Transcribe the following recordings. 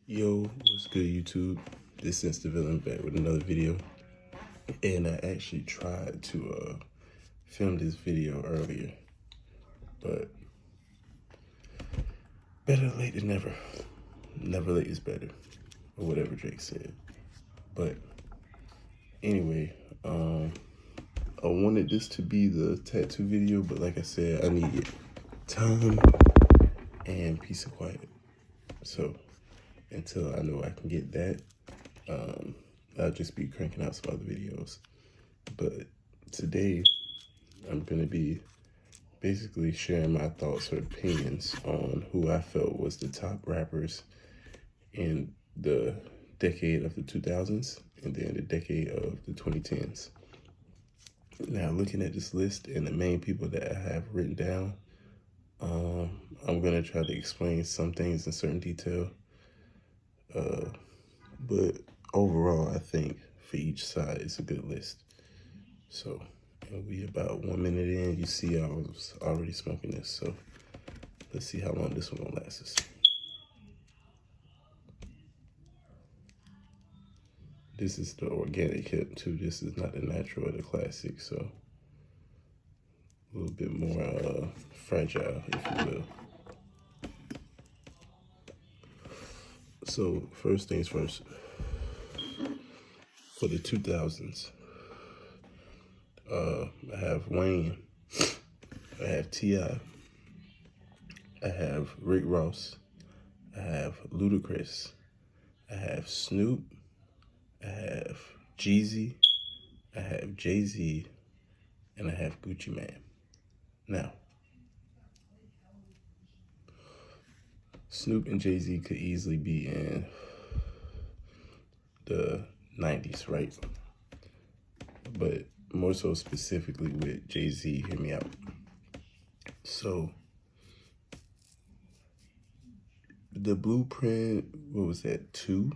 Yo, what's good YouTube? This is Villain back with another video. And I actually tried to film this video earlier, but better late than never. Never late is better, or whatever Drake said. But anyway, I wanted this to be the tattoo video, but like I said, I needed time and peace and quiet. So until I know I can get that, I'll just be cranking out some other videos. But today, I'm gonna be basically sharing my thoughts or opinions on who I felt was the top rappers in the decade of the 2000s and then the decade of the 2010s. Now, looking at this list and the main people that I have written down, I'm gonna try to explain some things in certain detail. But overall, I think for each side, it's a good list. So it'll be about 1 minute in. You see, I was already smoking this. So let's see how long this one gonna last us. This is the organic hip too. This is not the natural or the classic. So a little bit more fragile, if you will. So first things first, for the 2000s, I have Wayne, I have T.I., I have Rick Ross, I have Ludacris, I have Snoop, I have Jeezy, I have Jay-Z, and I have Gucci Mane. Now, Snoop and Jay-Z could easily be in the 90s, right? But more so specifically with Jay-Z, hear me out. So, the Blueprint, what was that, 2?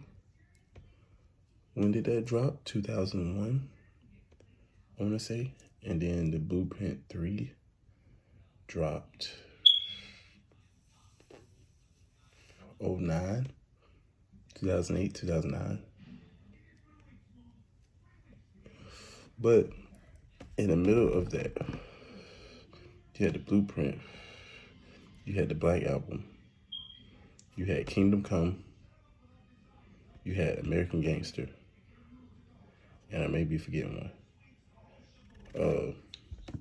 When did that drop? 2001, I want to say. And then the Blueprint 3 dropped 2009, 2008, 2009. But in the middle of that, you had the Blueprint, you had the Black Album, you had Kingdom Come, you had American Gangster, and I may be forgetting one.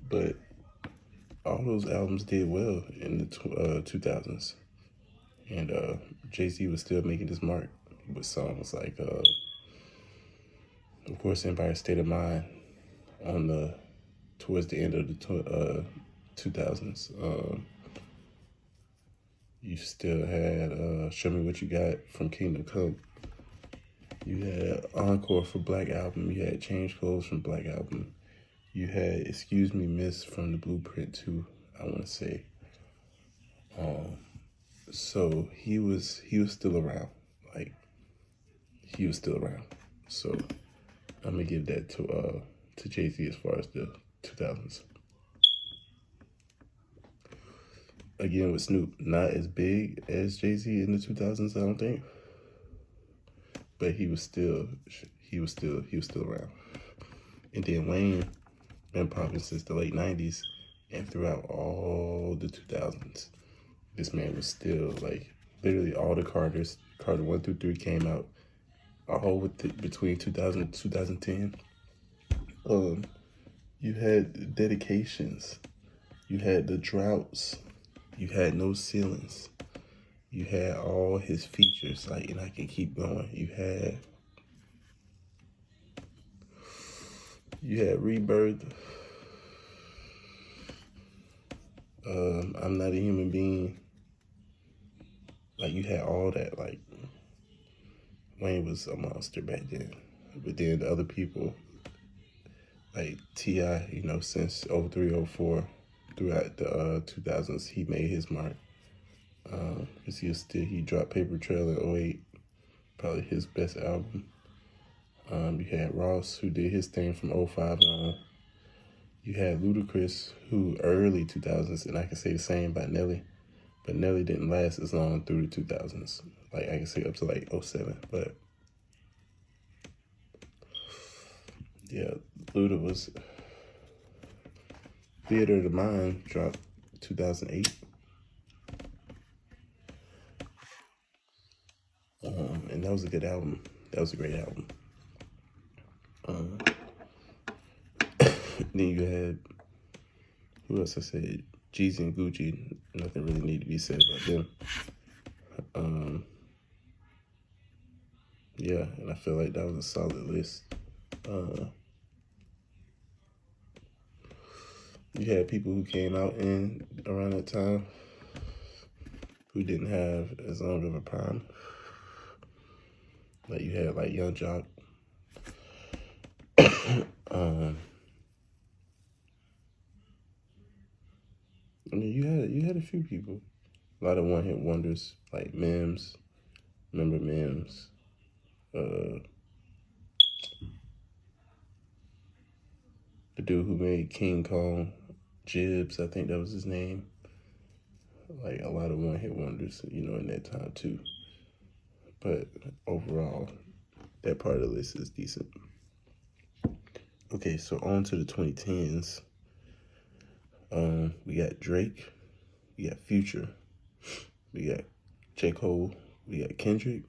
But all those albums did well in the 2000s. And Jay-Z was still making his mark with songs like, of course, Empire State of Mind on towards the end of the 2000s. You still had Show Me What You Got from Kingdom Come. You had Encore for Black Album. You had Change Clothes from Black Album. You had Excuse Me Miss from the Blueprint 2, I want to say. So he was still around. Like, he was still around. So I'm gonna give that to Jay-Z as far as the 2000s. Again, with Snoop, not as big as Jay-Z in the 2000s, I don't think. But he was still around. And then Wayne been popping since the late 90s and throughout all the 2000s. This man was still, like, literally all the Carters, Carter 1 through 3 came out all between 2000 and 2010. You had Dedications, you had The Droughts, you had No Ceilings, you had all his features, like, and I can keep going. You had Rebirth, I'm Not a Human Being. Like, you had all that. Like, Wayne was a monster back then. But then the other people, like T.I., you know, since 03, 04, throughout the 2000s, he made his mark. Because he dropped Paper Trail in 08, probably his best album. You had Ross, who did his thing from 05 on. You had Ludacris, who early 2000s, and I can say the same about Nelly, but Nelly didn't last as long through the 2000s. Like, I can say up to like 07, but yeah, Luda was Theater of the Mind dropped 2008. And that was a good album. That was a great album. Then you had, who else I said? Jeezy and Gucci. Nothing really need to be said about them. Yeah, and I feel like that was a solid list. You had people who came out in around that time who didn't have as long of a prime. Like you had like Young Jock. I mean, you had a few people, a lot of one hit wonders like Mims. Remember Mims? The dude who made King Kong, Jibbs, I think that was his name. Like a lot of one hit wonders, you know, in that time too. But overall, that part of the list is decent. Okay, so on to the 2010s. We got Drake, we got Future, we got J. Cole, we got Kendrick,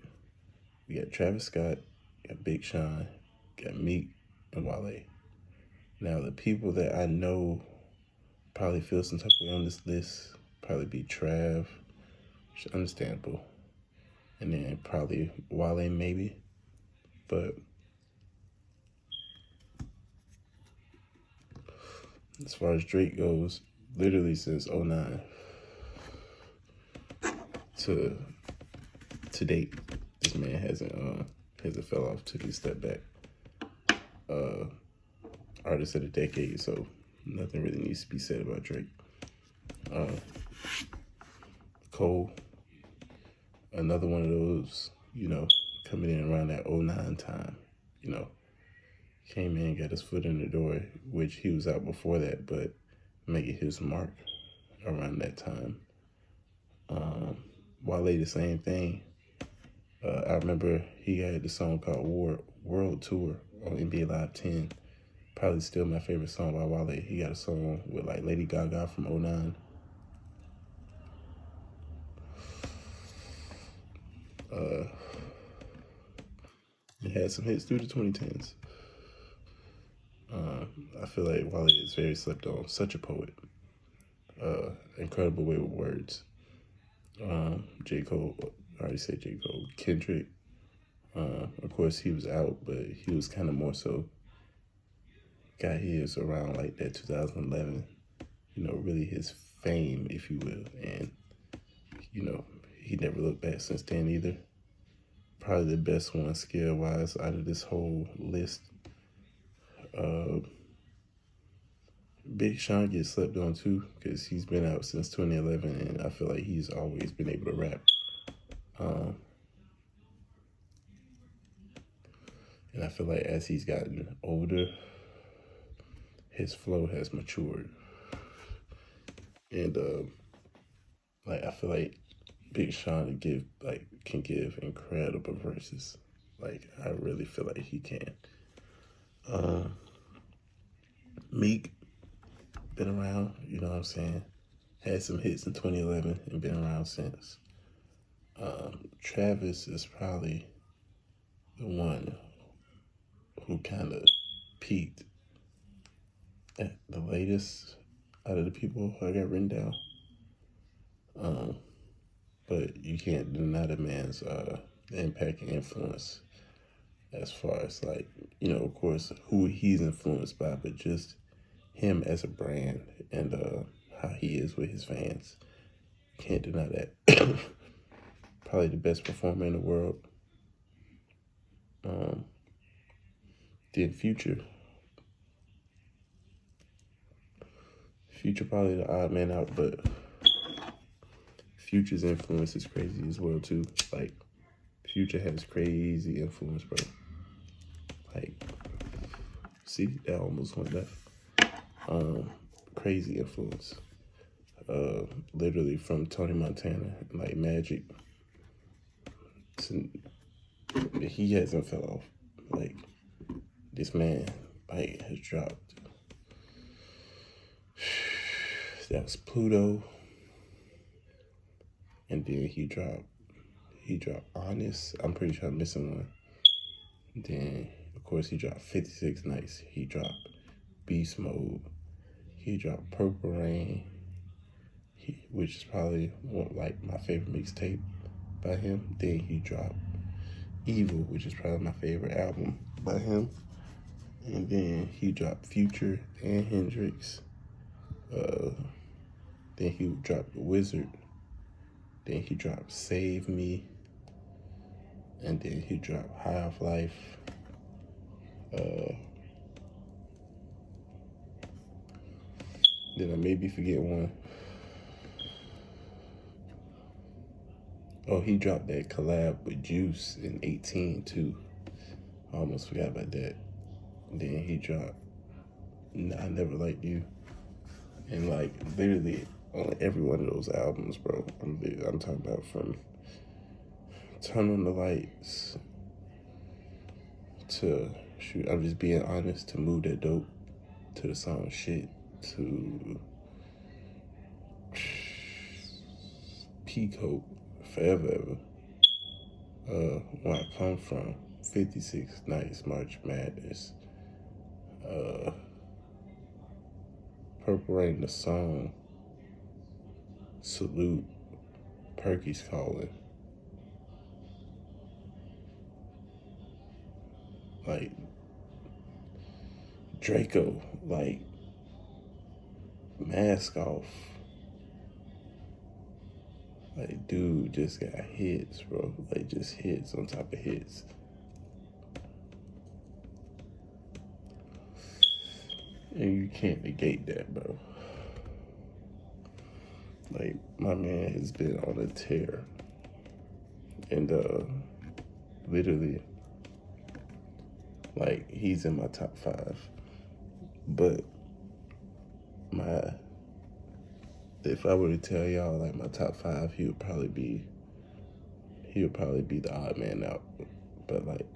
we got Travis Scott, we got Big Sean, got Meek, and Wale. Now, the people that I know probably feel some type of way on this list probably be Trav, which is understandable, and then probably Wale maybe, but as far as Drake goes, literally since 09 to date, this man hasn't fell off, took a step back. Artist of the decade, so nothing really needs to be said about Drake. Cole, another one of those, you know, coming in around that 09 time, you know, came in, got his foot in the door, which he was out before that, but making his mark around that time. Wale, the same thing. I remember he had the song called World Tour on NBA Live 10. Probably still my favorite song by Wale. He got a song with like Lady Gaga from 09. He had some hits through the 2010s. I feel like Wale is very slept on. Such a poet. Incredible way with words. J. Cole, I already said J. Cole. Kendrick, of course he was out, but he was kind of more so got his around like that 2011, you know, really his fame, if you will. And, you know, he never looked back since then either. Probably the best one skill-wise out of this whole list. Big Sean gets slept on too because he's been out since 2011, and I feel like he's always been able to rap. And I feel like as he's gotten older, his flow has matured. And like I feel like Big Sean can give incredible verses. Like I really feel like he can. Meek been around, you know what I'm saying? Had some hits in 2011 and been around since. Travis is probably the one who kind of peaked at the latest out of the people I got written down. But you can't deny the man's impact and influence as far as like, you know, of course, who he's influenced by, but just him as a brand and how he is with his fans. Can't deny that. Probably the best performer in the world. Then Future. Future probably the odd man out, but Future's influence is crazy as well too. Like Future has crazy influence, bro. Like, see, that almost went left. Crazy influence. Literally from Tony Montana, like Magic, he hasn't fell off. Like, this man, like, has dropped. That was Pluto. And then he dropped Honest. I'm pretty sure I'm missing one. Then, of course, he dropped 56 Nights. He dropped Beast Mode. He dropped Purple Rain, which is probably like my favorite mixtape by him. Then he dropped Evil, which is probably my favorite album by him. And then he dropped Future and Hendrix. Then he dropped The Wizard. Then he dropped Save Me. And then he dropped High Off Life. Then I maybe forget one. Oh, he dropped that collab with Juice in 18 too. I almost forgot about that. Then he dropped I Never Liked You. And like literally on every one of those albums, bro. I'm talking about from Turn on the Lights to shoot, I'm Just Being Honest, to Move That Dope, to the song Shit, to Peacoat, Forever Ever, Where I Come From, 56 Nights, March Madness, Purple Rain, the song, Salute, Perky's Calling. Like, Draco, like, Mask Off. Like, dude just got hits, bro. Like, just hits on top of hits. And you can't negate that, bro. Like, my man has been on a tear. And, literally, like, he's in my top 5. But if I were to tell y'all like my top 5, he would probably be the odd man out. But like,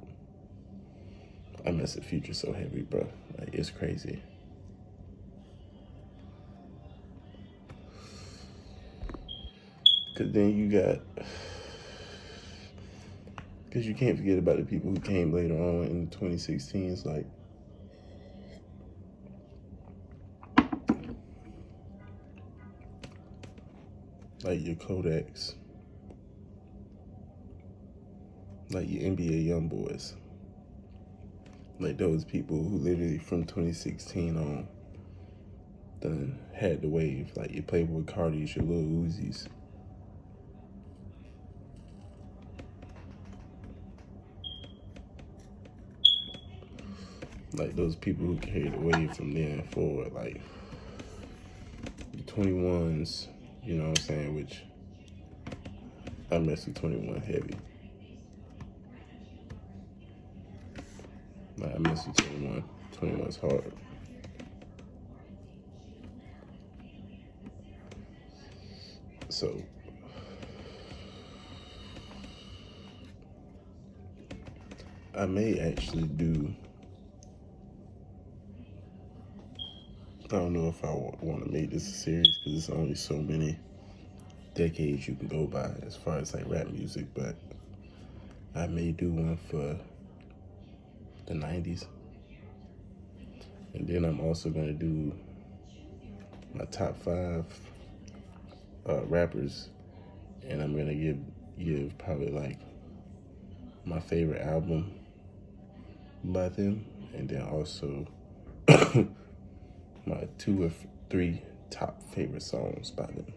I mess with Future so heavy, bro. Like, it's crazy. Cause then you can't forget about the people who came later on in the 2016s, like your Kodaks, like your NBA Youngboys, like those people who literally from 2016 on done had the wave, like your Playboy Cardi's, your Lil Uzis. Like those people who carried the wave from there forward, like the 21s, you know what I'm saying, which I mess with 21 heavy. Like, I mess with 21. 21's hard. So, I may actually do, I don't know if I want to make this a series because there's only so many decades you can go by as far as like rap music, but I may do one for the 90s. And then I'm also going to do my top 5 rappers, and I'm going to give probably like my favorite album by them, and then also my 2 or 3 top favorite songs by them.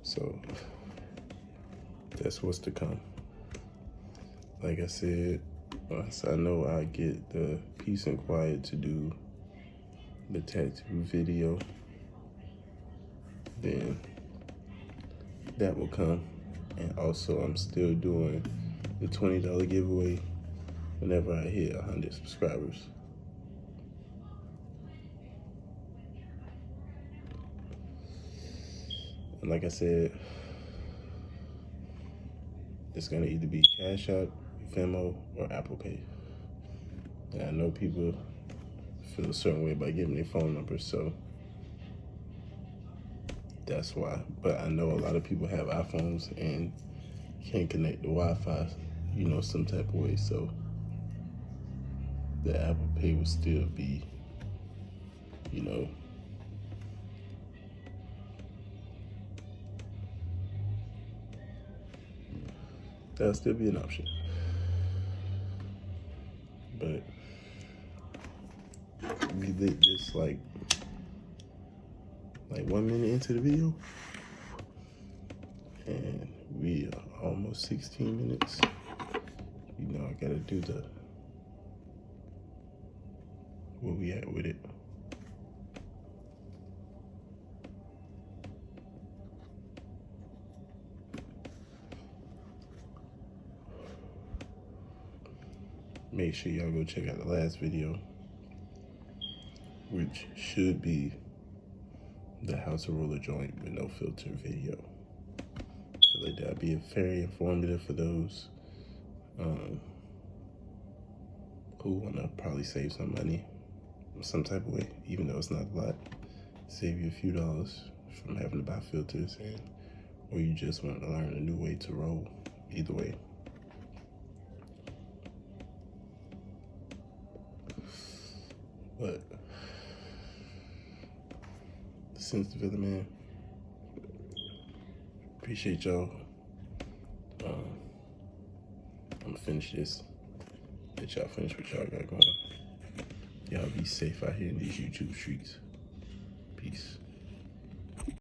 So that's what's to come. Like I said, once I know I get the peace and quiet to do the tattoo video, then that will come. And also I'm still doing the $20 giveaway whenever I hit 100 subscribers. And like I said, it's gonna either be Cash App, Venmo, or Apple Pay. And I know people feel a certain way about giving their phone number, so that's why. But I know a lot of people have iPhones and can't connect to Wi-Fi, you know, some type of way. So the Apple Pay will still be, you know, that'll still be an option. But we did this like 1 minute into the video, and we are almost 16 minutes. You know, I gotta do the where we at with it. Make sure y'all go check out the last video, which should be the how to roll a joint with no filter video. So like that'll be very informative for those who wanna probably save some money some type of way, even though it's not a lot. Save you a few dollars from having to buy filters, or you just want to learn a new way to roll. Either way. But the sense of it, man. Appreciate y'all. I'm gonna finish this. Let y'all finish what y'all got going. Y'all be safe out here in these YouTube streets. Peace.